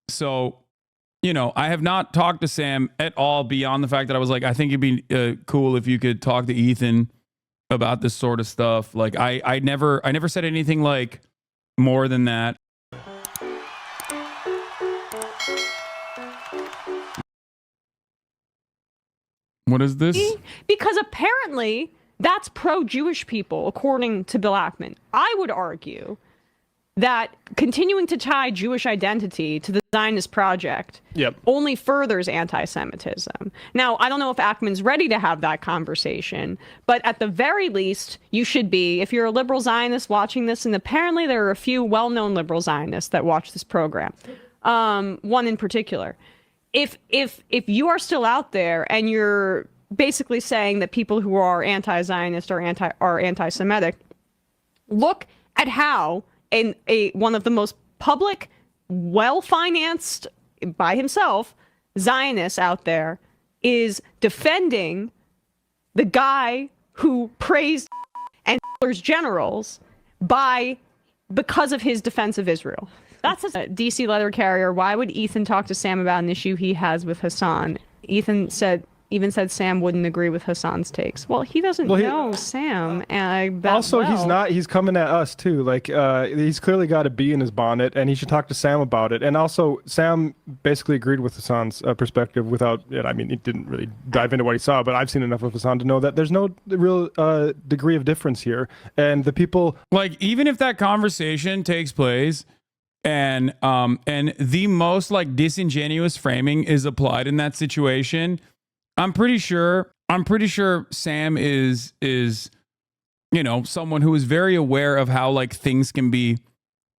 So, I have not talked to Sam at all beyond the fact that I was like, I think it'd be cool if you could talk to Ethan about this sort of stuff. Like, I never said anything like more than that. What is this? Because apparently that's pro-Jewish people, according to Bill Ackman. I would argue that continuing to tie Jewish identity to the Zionist project only furthers anti-Semitism. Now, I don't know if Ackman's ready to have that conversation, but at the very least, you should be, if you're a liberal Zionist watching this, and apparently there are a few well-known liberal Zionists that watch this program, one in particular. If you are still out there and you're basically saying that people who are anti-Zionist are anti-Semitic, look at how one of the most public, well-financed by himself Zionists out there is defending the guy who praised and Hitler's generals because of his defense of Israel. That's a DC letter carrier. Why would Ethan talk to Sam about an issue he has with Hasan? Ethan even said Sam wouldn't agree with Hasan's takes. Well, he doesn't know Sam. He's coming at us too. Like, he's clearly got a bee in his bonnet, and he should talk to Sam about it. And also, Sam basically agreed with Hasan's perspective without, I mean, he didn't really dive into what he saw, but I've seen enough of Hasan to know that there's no real degree of difference here. And the people... Like, even if that conversation takes place and the most, like, disingenuous framing is applied in that situation... I'm pretty sure Sam is someone who is very aware of how, like, things can be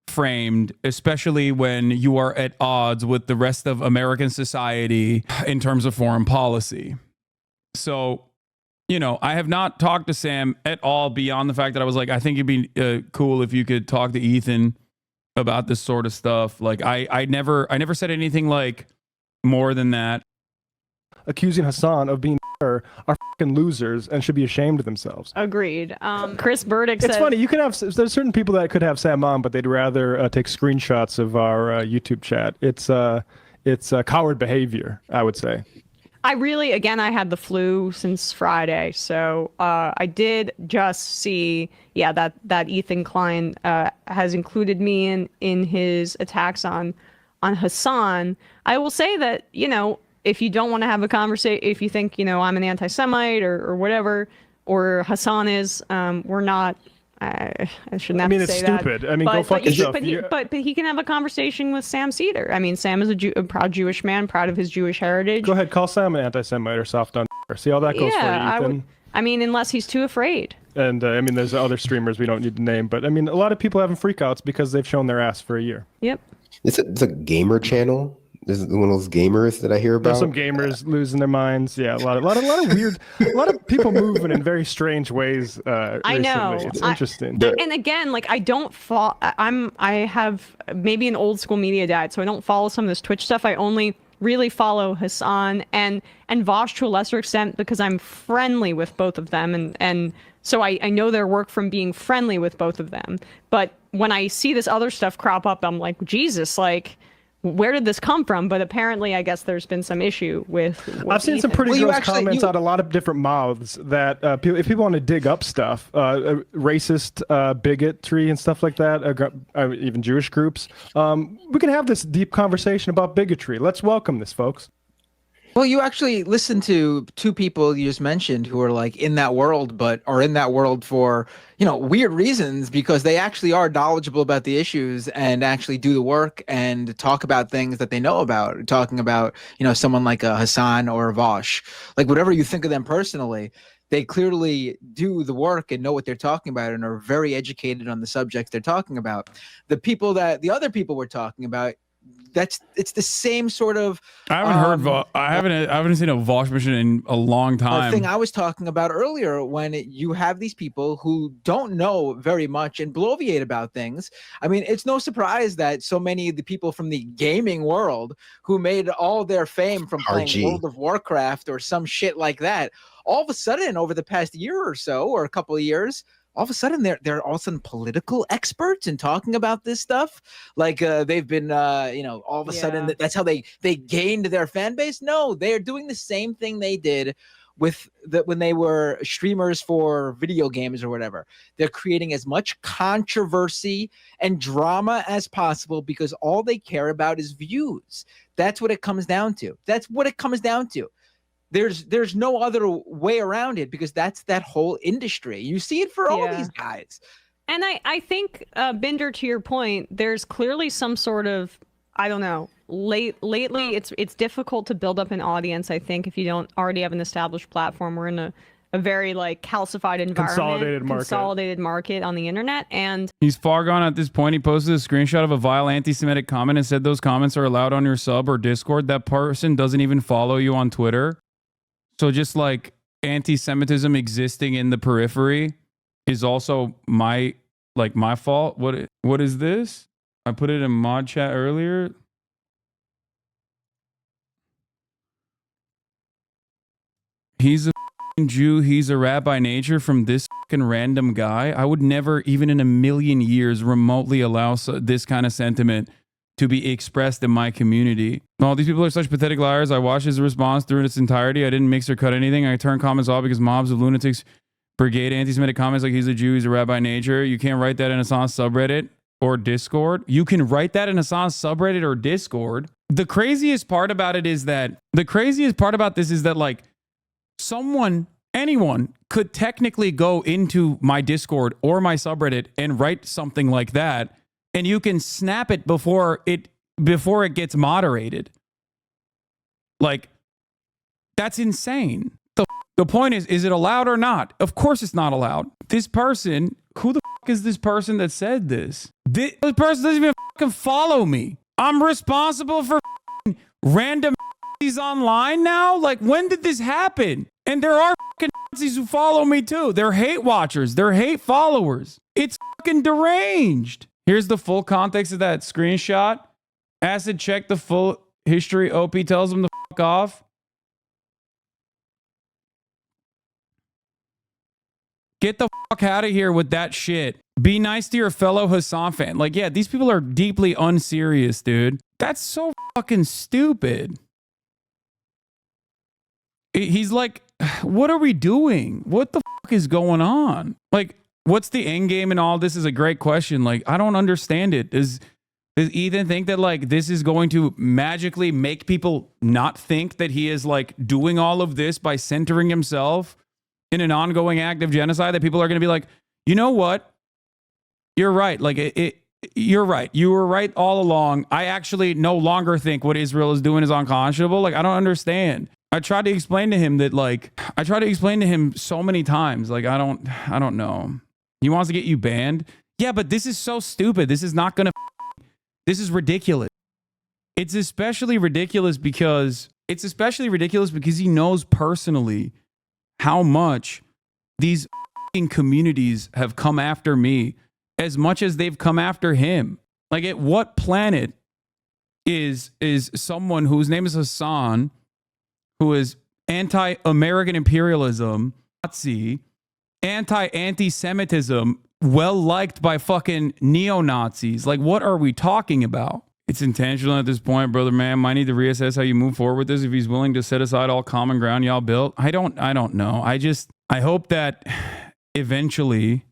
framed, especially when you are at odds with the rest of American society in terms of foreign policy. So, I have not talked to Sam at all beyond the fact that I was like, I think it'd be cool if you could talk to Ethan about this sort of stuff. Like, I never said anything like more than that. Accusing Hasan of being are fucking losers and should be ashamed of themselves. Agreed. Chris Burdick said... It's funny, there's certain people that could have Sam on, but they'd rather take screenshots of our YouTube chat. It's coward behavior, I would say. I had the flu since Friday, so I did just see, that Ethan Klein has included me in his attacks on Hasan. I will say that, if you don't want to have a conversation, if you think, I'm an anti-Semite or whatever, or Hasan is, we're not, I shouldn't have to say that. I mean, it's stupid. I mean, go fuck yourself. But he can have a conversation with Sam Seder. I mean, Sam is a proud Jewish man, proud of his Jewish heritage. Go ahead, call Sam an anti-Semite or soft on. See how that goes for you, Ethan. I mean, unless he's too afraid. And, there's other streamers we don't need to name, but, a lot of people having freakouts because they've shown their ass for a year. Yep. It's a gamer channel. This is one of those gamers that I hear about. There's some gamers losing their minds. Yeah, a lot of weird, a lot of people moving in very strange ways. Recently. I know. It's interesting. And again, like, I don't follow. I have maybe an old school media diet, so I don't follow some of this Twitch stuff. I only really follow Hasan and Vosh to a lesser extent because I'm friendly with both of them, and so I know their work from being friendly with both of them. But when I see this other stuff crop up, I'm like, Jesus, like, where did this come from? But apparently, I guess there's been some issue with I've seen some pretty gross comments out of a lot of different mouths that if people want to dig up stuff, racist bigotry and stuff like that, even Jewish groups, we can have this deep conversation about bigotry. Let's welcome this, folks. Well, you actually listened to two people you just mentioned who are like in that world, but are in that world for, weird reasons, because they actually are knowledgeable about the issues and actually do the work and talk about things that they know about. Talking about, someone like a Hasan or a Vosh, like whatever you think of them personally, they clearly do the work and know what they're talking about and are very educated on the subjects they're talking about. The other people we're talking about, it's the same sort of. I haven't seen a Vosh mission in a long time. The thing I was talking about earlier, when you have these people who don't know very much and bloviate about things. I mean, it's no surprise that so many of the people from the gaming world who made all their fame from playing World of Warcraft or some shit like that, all of a sudden over the past year or so, or a couple of years, all of a sudden they're all of a sudden political experts and talking about this stuff. Like they've been, all of a sudden that's how they gained their fan base. No, they're doing the same thing they did when they were streamers for video games or whatever. They're creating as much controversy and drama as possible because all they care about is views. That's what it comes down to. There's no other way around it because that's that whole industry. You see it for all these guys. And I think, Binder, to your point, there's clearly some sort of, I don't know, lately it's difficult to build up an audience, I think, if you don't already have an established platform. We're in a very like calcified environment, consolidated market on the internet. And he's far gone at this point. He posted a screenshot of a vile anti-Semitic comment and said those comments are allowed on your sub or Discord. That person doesn't even follow you on Twitter. So just like anti-Semitism existing in the periphery is also my fault. What is this? I put it in mod chat earlier. He's a Jew. He's a rat by nature from this fucking random guy. I would never, even in a million years, remotely allow this kind of sentiment to be expressed in my community. All these people are such pathetic liars. I watched his response through its entirety. I didn't mix or cut anything. I turned comments off because mobs of lunatics brigade anti-Semitic comments like he's a Jew, he's a rat by nature. You can't write that in a Hasan's subreddit or Discord. You can write that in a Hasan's subreddit or Discord. The craziest part about this is that like anyone could technically go into my Discord or my subreddit and write something like that, and you can snap it before it gets moderated. Like, that's insane. The point is it allowed or not? Of course it's not allowed. This person, who the fuck is this person that said this? This person doesn't even fucking follow me. I'm responsible for random Nazis online now? Like, when did this happen? And there are fucking Nazis who follow me too. They're hate watchers. They're hate followers. It's fucking deranged. Here's the full context of that screenshot. Acid check the full history. OP tells him to fuck off. Get the fuck out of here with that shit. Be nice to your fellow Hasan fan. Like, yeah, these people are deeply unserious, dude. That's so fucking stupid. He's like, what are we doing? What the fuck is going on? Like, what's the end game in all this is a great question. Like, I don't understand it. Does Ethan think that like this is going to magically make people not think that he is like doing all of this by centering himself in an ongoing act of genocide, that people are going to be like, you know what? You're right. Like you're right. You were right all along. I actually no longer think what Israel is doing is unconscionable. Like, I don't understand. I tried to explain to him so many times. Like, I don't know. He wants to get you banned. Yeah, but this is so stupid. This is is ridiculous. It's especially ridiculous because he knows personally how much these communities have come after me as much as they've come after him. Like, at what planet is someone whose name is Hasan, who is anti-American imperialism, Nazi, anti-semitism, well-liked by fucking neo-Nazis? Like, what are we talking about? It's intentional at this point, brother man. Might need to reassess how you move forward with this if he's willing to set aside all common ground y'all built. I don't know. I hope that eventually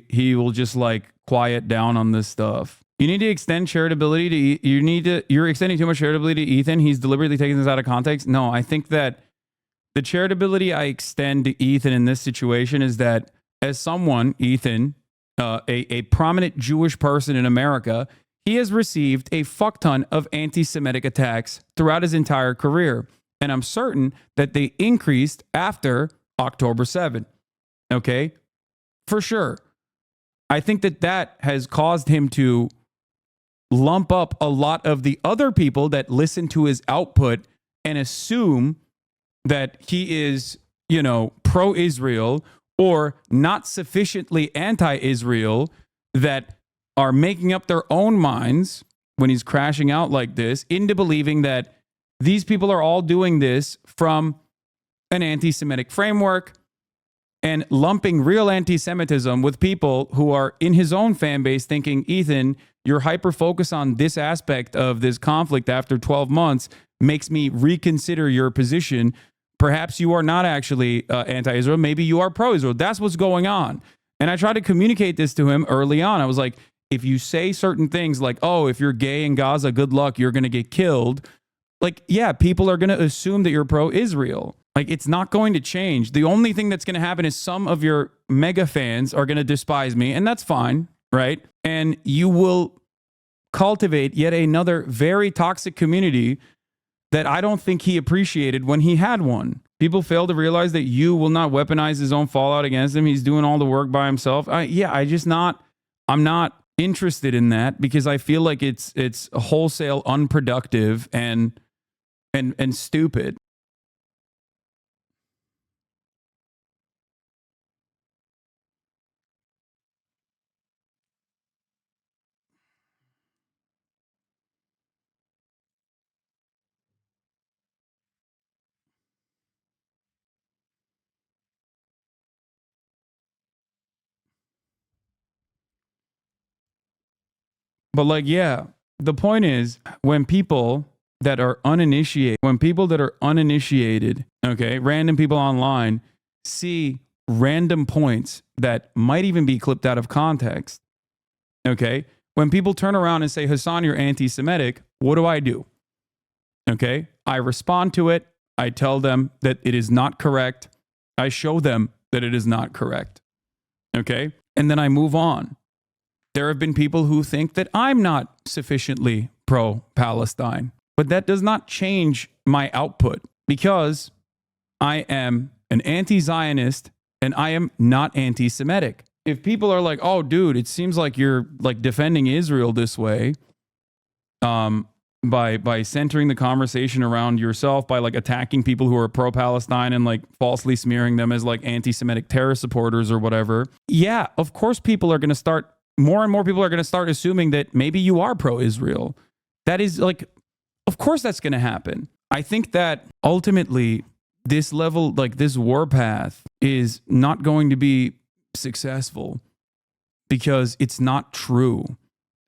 he will just like quiet down on this stuff. You need to extend charitability to you're extending too much charitability to Ethan. He's deliberately taking this out of context. No, I think that the charitability I extend to Ethan in this situation is that as someone, Ethan, a prominent Jewish person in America, he has received a fuck ton of anti-Semitic attacks throughout his entire career. And I'm certain that they increased after October 7th. Okay? For sure. I think that has caused him to lump up a lot of the other people that listen to his output and assume that he is, pro-Israel or not sufficiently anti-Israel, that are making up their own minds when he's crashing out like this into believing that these people are all doing this from an anti-Semitic framework and lumping real anti-Semitism with people who are in his own fan base thinking, Ethan, your hyper-focus on this aspect of this conflict after 12 months makes me reconsider your position. Perhaps you are not actually anti-Israel. Maybe you are pro-Israel. That's what's going on. And I tried to communicate this to him early on. I was like, if you say certain things like, oh, if you're gay in Gaza, good luck, you're going to get killed. Like, yeah, people are going to assume that you're pro-Israel. Like, it's not going to change. The only thing that's going to happen is some of your mega fans are going to despise me, and that's fine, right? And you will cultivate yet another very toxic community that I don't think he appreciated when he had one. People fail to realize that you will not weaponize his own fallout against him. He's doing all the work by himself. I'm not interested in that because I feel like it's wholesale unproductive and stupid. But like, yeah, the point is when people that are uninitiated, okay, random people online see random points that might even be clipped out of context, okay? When people turn around and say, Hasan, you're anti-Semitic, what do? Okay, I respond to it. I tell them that it is not correct. I show them that it is not correct, okay? And then I move on. There have been people who think that I'm not sufficiently pro-Palestine, but that does not change my output because I am an anti-Zionist and I am not anti-Semitic. If people are like, oh, dude, it seems like you're like defending Israel this way, by centering the conversation around yourself, by like attacking people who are pro-Palestine and like falsely smearing them as like anti-Semitic terror supporters or whatever. Yeah, of course people are going to start more and more people are going to start assuming that maybe you are pro-Israel. That is like, of course that's going to happen. I think that ultimately this level, like this warpath is not going to be successful because it's not true.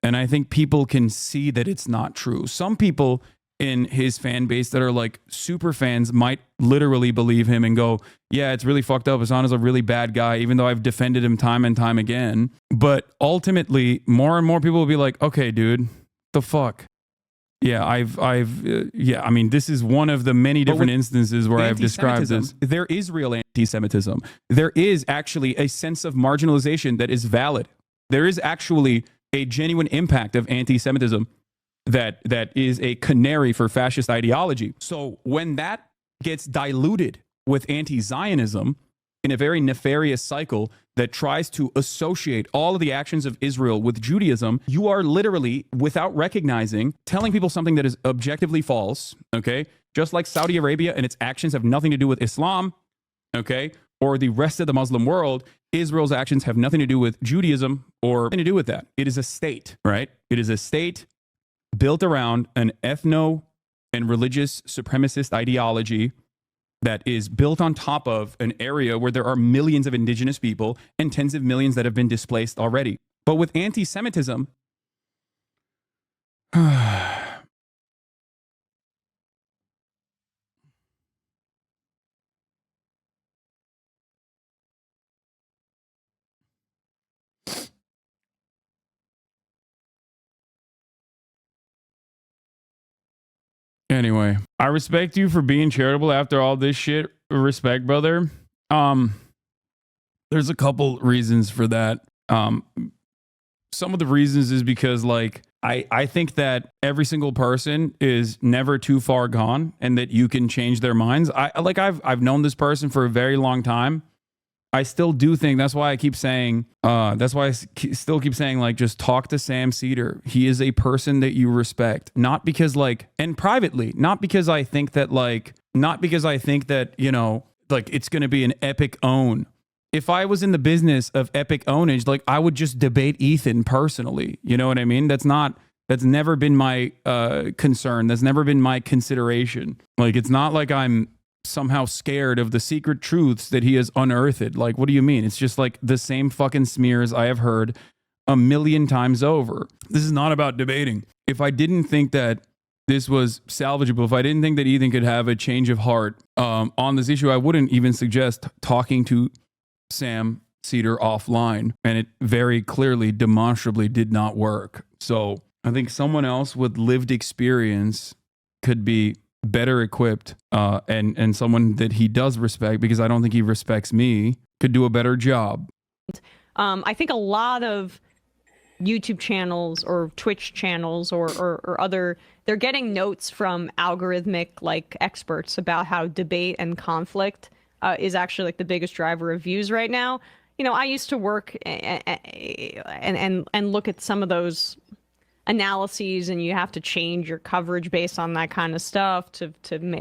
And I think people can see that it's not true. Some people in his fan base that are like super fans might literally believe him and go, yeah, it's really fucked up. Hasan is a really bad guy, even though I've defended him time and time again. But ultimately, more and more people will be like, okay, dude, the fuck? Yeah, I mean, this is one of the many different instances where I've described this. There is real anti-Semitism. There is actually a sense of marginalization that is valid. There is actually a genuine impact of anti-Semitism that is a canary for fascist ideology. So when that gets diluted with anti-Zionism in a very nefarious cycle that tries to associate all of the actions of Israel with Judaism, you are literally, without recognizing, telling people something that is objectively false, okay? Just like Saudi Arabia and its actions have nothing to do with Islam, okay? Or the rest of the Muslim world, Israel's actions have nothing to do with Judaism or anything to do with that. It is a state, right? It is a state built around an ethno and religious supremacist ideology that is built on top of an area where there are millions of indigenous people and tens of millions that have been displaced already. But with anti-Semitism, anyway, I respect you for being charitable after all this shit. Respect, brother. There's a couple reasons for that. Some of the reasons is because like I think that every single person is never too far gone and that you can change their minds. I've known this person for a very long time. I still do think that's why I keep saying, still keep saying, like, just talk to Sam Seder. He is a person that you respect, not because like, and privately, not because I think that, you know, like it's going to be an epic own. If I was in the business of epic ownage, like I would just debate Ethan personally. You know what I mean? That's never been my concern. That's never been my consideration. Like, it's not like I'm somehow scared of the secret truths that he has unearthed. Like, what do you mean? It's just like the same fucking smears I have heard a million times over. This is not about debating. If I didn't think that this was salvageable, if I didn't think that Ethan could have a change of heart on this issue, I wouldn't even suggest talking to Sam Seder offline. And it very clearly, demonstrably did not work. So I think someone else with lived experience could be better equipped, and someone that he does respect, because I don't think he respects me, could do a better job. I think a lot of YouTube channels or Twitch channels or other, they're getting notes from algorithmic like experts about how debate and conflict is actually like the biggest driver of views right now. You know, I used to work and look at some of those analyses, and you have to change your coverage based on that kind of stuff to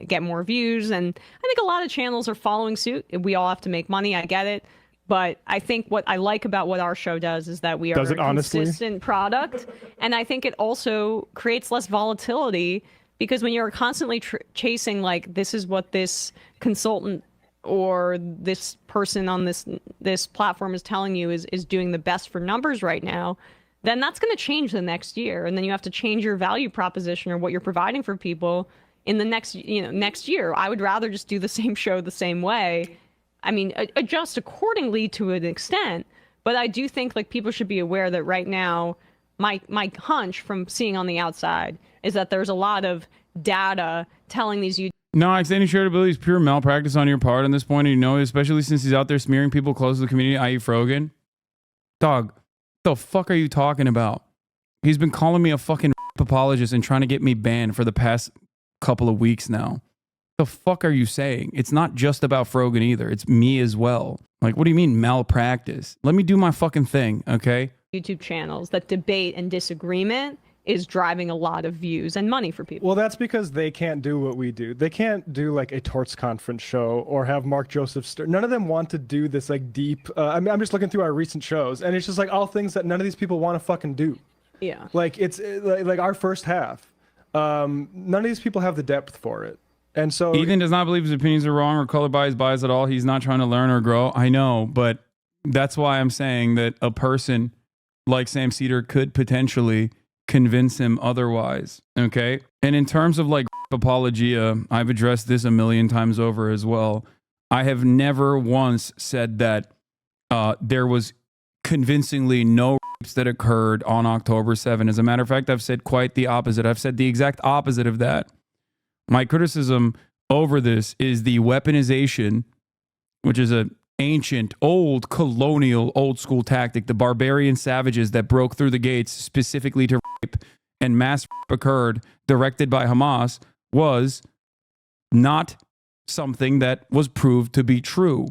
get more views. And I think a lot of channels are following suit. We all have to make money. I get it. But I think what I like about what our show does is that we are a consistent product. And I think it also creates less volatility, because when you're constantly chasing, like, this is what this consultant or this person on this platform is telling you is doing the best for numbers right now, then that's going to change the next year. And then you have to change your value proposition or what you're providing for people in the next year. I would rather just do the same show the same way. I mean, adjust accordingly to an extent. But I do think like people should be aware that right now, my hunch from seeing on the outside is that there's a lot of data telling these No, extending shareability is pure malpractice on your part on this point. And you know, especially since he's out there smearing people close to the community, i.e. Frogan. Dog, the fuck are you talking about? He's been calling me a fucking apologist and trying to get me banned for the past couple of weeks now. The fuck are you saying? It's not just about Frogan either. It's me as well. Like, what do you mean malpractice? Let me do my fucking thing, okay? YouTube channels that debate and disagreement is driving a lot of views and money for people. Well, that's because they can't do what we do. They can't do like a torts conference show or have Mark Joseph Stern. None of them want to do this like deep. I'm just looking through our recent shows, and it's just like all things that none of these people want to fucking do. Yeah. Like it's like our first half. None of these people have the depth for it. And so Ethan does not believe his opinions are wrong or colored by his bias at all. He's not trying to learn or grow. I know, but that's why I'm saying that a person like Sam Seder could potentially convince him otherwise. Okay. And in terms of like apologia, I've addressed this a million times over as well. I have never once said that there was convincingly no rapes that occurred on October 7. As a matter of fact, I've said quite the opposite. I've said the exact opposite of that. My criticism over this is the weaponization, which is an ancient, old, colonial, old school tactic. The barbarian savages that broke through the gates specifically to rape, and mass rape occurred, directed by Hamas, was not something that was proved to be true.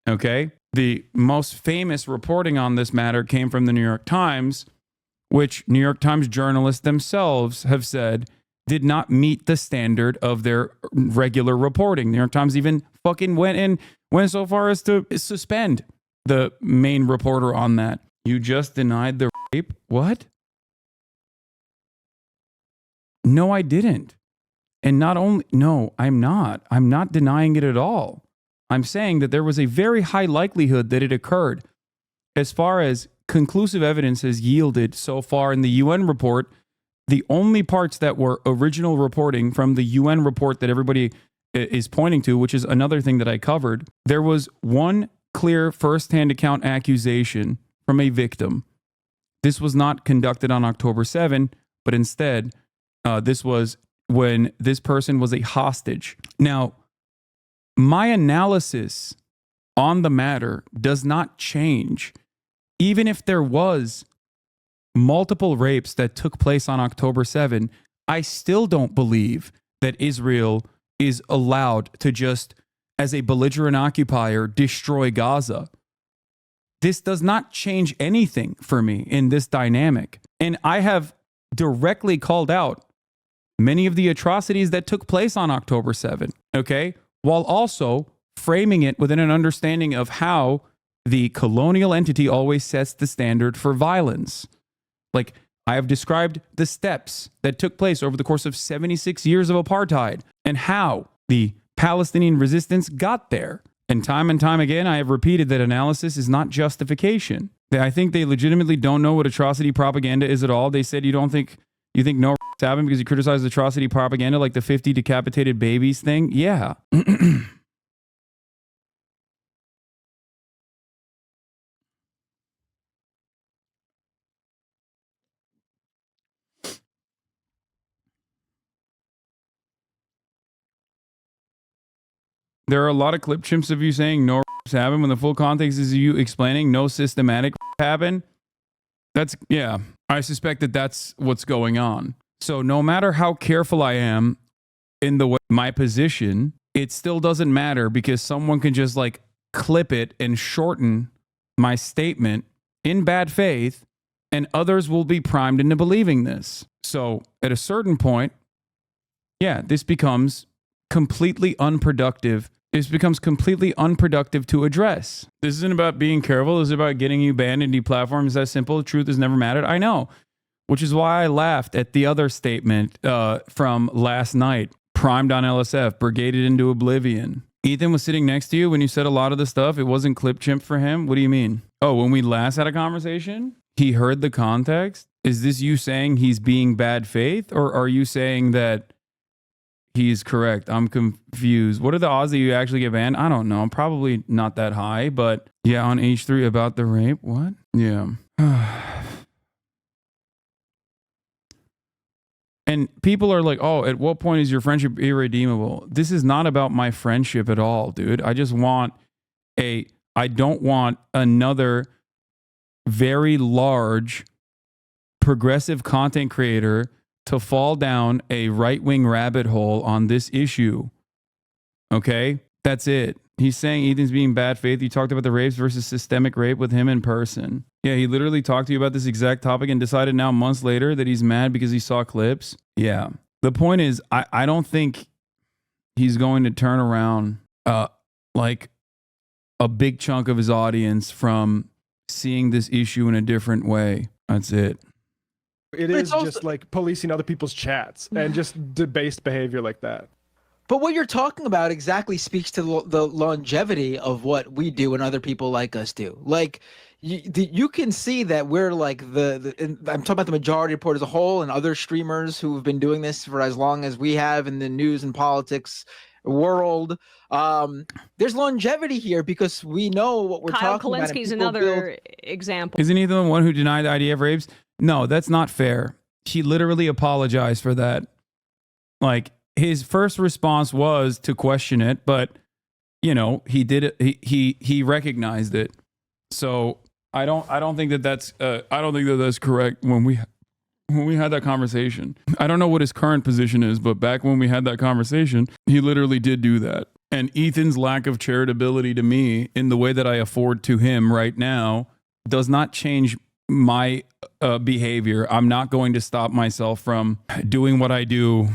Okay? The most famous reporting on this matter came from the New York Times, which New York Times journalists themselves have said did not meet the standard of their regular reporting. New York Times even fucking went so far as to suspend the main reporter on that. You just denied the rape? What? No, I didn't. And not only, no, I'm not denying it at all. I'm saying that there was a very high likelihood that it occurred. As far as conclusive evidence has yielded so far in the UN report, the only parts that were original reporting from the UN report that everybody is pointing to, which is another thing that I covered, there was one clear first-hand account accusation from a victim. This was not conducted on October 7, but instead, this was when this person was a hostage. Now, my analysis on the matter does not change. Even if there was multiple rapes that took place on October 7, I still don't believe that Israel is allowed to just, as a belligerent occupier, destroy Gaza. This does not change anything for me in this dynamic. And I have directly called out many of the atrocities that took place on October 7, okay? While also framing it within an understanding of how the colonial entity always sets the standard for violence. Like, I have described the steps that took place over the course of 76 years of apartheid and how the Palestinian resistance got there. And time again, I have repeated that analysis is not justification. I think they legitimately don't know what atrocity propaganda is at all. They said you think no happened because you criticized atrocity propaganda like the 50 decapitated babies thing. Yeah. There are a lot of clip chimps of you saying no happened when the full context is you explaining no systematic happened. Yeah, I suspect that that's what's going on. So no matter how careful I am in the way my position, it still doesn't matter because someone can just like clip it and shorten my statement in bad faith, and others will be primed into believing this. So at a certain point, yeah, this becomes completely unproductive. This becomes completely unproductive to address. This isn't about being careful. This is about getting you banned and deplatformed. It's that simple. The truth has never mattered. I know, which is why I laughed at the other statement from last night. Primed on LSF, brigaded into oblivion. Ethan was sitting next to you when you said a lot of the stuff. It wasn't clip chimp for him. What do you mean? Oh, when we last had a conversation, he heard the context. Is this you saying he's being bad faith, or are you saying that he's correct? I'm confused. What are the odds that you actually get banned? I don't know. Probably not that high, but yeah, on H3 about the rape. What? Yeah. And people are like, oh, at what point is your friendship irredeemable? This is not about my friendship at all, dude. I don't want another very large progressive content creator to fall down a right-wing rabbit hole on this issue. Okay? That's it. He's saying Ethan's being bad faith. You talked about the rapes versus systemic rape with him in person. Yeah, he literally talked to you about this exact topic and decided now months later that he's mad because he saw clips. Yeah. The point is, I don't think he's going to turn around like a big chunk of his audience from seeing this issue in a different way. That's it. It is also just like policing other people's chats and just debased behavior like that. But what you're talking about exactly speaks to the longevity of what we do and other people like us do. Like, you can see that we're like I'm talking about the majority report as a whole and other streamers who have been doing this for as long as we have in the news and politics world. There's longevity here because we know what we're Kyle talking about. Kalinski's another example. Isn't he the one who denied the idea of rapes? No, that's not fair. He literally apologized for that. Like, his first response was to question it, but you know, he did it. He recognized it. So I don't think that that's correct. When we had that conversation, I don't know what his current position is, but back when we had that conversation, he literally did do that. And Ethan's lack of charitability to me in the way that I afford to him right now does not change my behavior. I'm not going to stop myself from doing what I do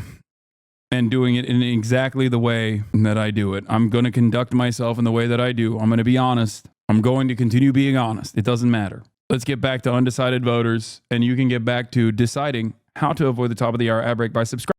and doing it in exactly the way that I do it. I'm going to conduct myself in the way that I do. I'm going to be honest. I'm going to continue being honest. It doesn't matter. Let's get back to undecided voters, and you can get back to deciding how to avoid the top of the hour ad break by subscribing.